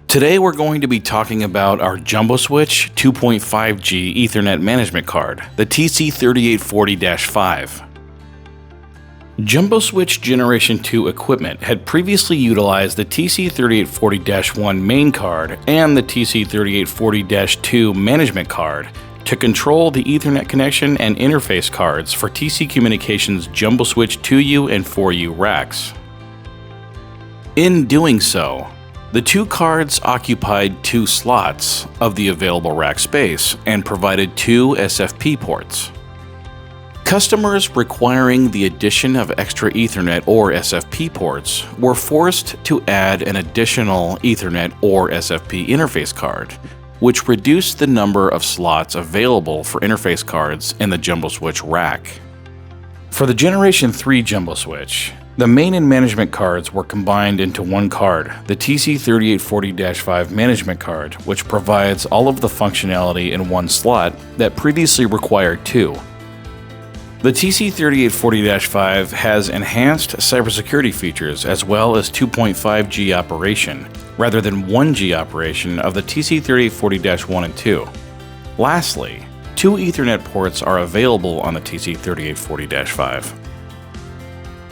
Today we're going to be talking about our JumboSwitch 2.5G Ethernet management card, the TC3840-5. JumboSwitch Generation 2 equipment had previously utilized the TC3840-1 main card and the TC3840-2 management card to control the Ethernet connection and interface cards for TC Communications JumboSwitch 2U and 4U racks. In doing so, the two cards occupied two slots of the available rack space and provided two SFP ports. Customers requiring the addition of extra Ethernet or SFP ports were forced to add an additional Ethernet or SFP interface card, which reduced the number of slots available for interface cards in the JumboSwitch rack. For the Generation 3 JumboSwitch, the main and management cards were combined into one card, the TC3840-5 management card, which provides all of the functionality in one slot that previously required two. The TC3840-5 has enhanced cybersecurity features as well as 2.5G operation, rather than 1G operation of the TC3840-1 and 2. Lastly, two Ethernet ports are available on the TC3840-5.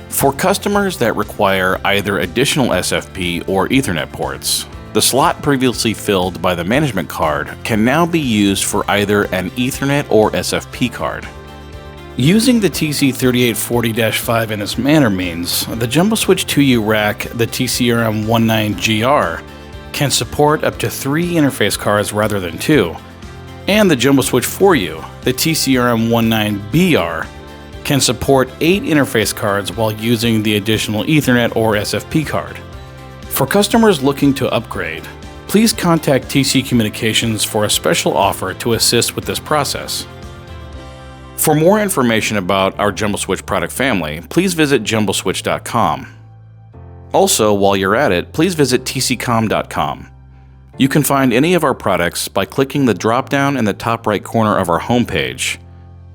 For customers that require either additional SFP or Ethernet ports, the slot previously filled by the management card can now be used for either an Ethernet or SFP card. Using the TC3840-5 in this manner means the JumboSwitch 2U rack, the TCRM19GR, can support up to 3 interface cards rather than 2, and the JumboSwitch 4U, the TCRM19BR, can support 8 interface cards while using the additional Ethernet or SFP card. For customers looking to upgrade, please contact TC Communications for a special offer to assist with this process. For more information about our JumboSwitch product family, please visit JumboSwitch.com. Also, while you're at it, please visit TCComm.com. You can find any of our products by clicking the drop-down in the top right corner of our homepage.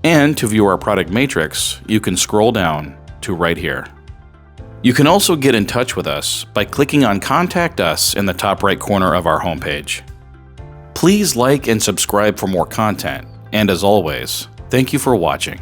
And to view our product matrix, you can scroll down to right here. You can also get in touch with us by clicking on Contact Us in the top right corner of our homepage. Please like and subscribe for more content, and as always, thank you for watching.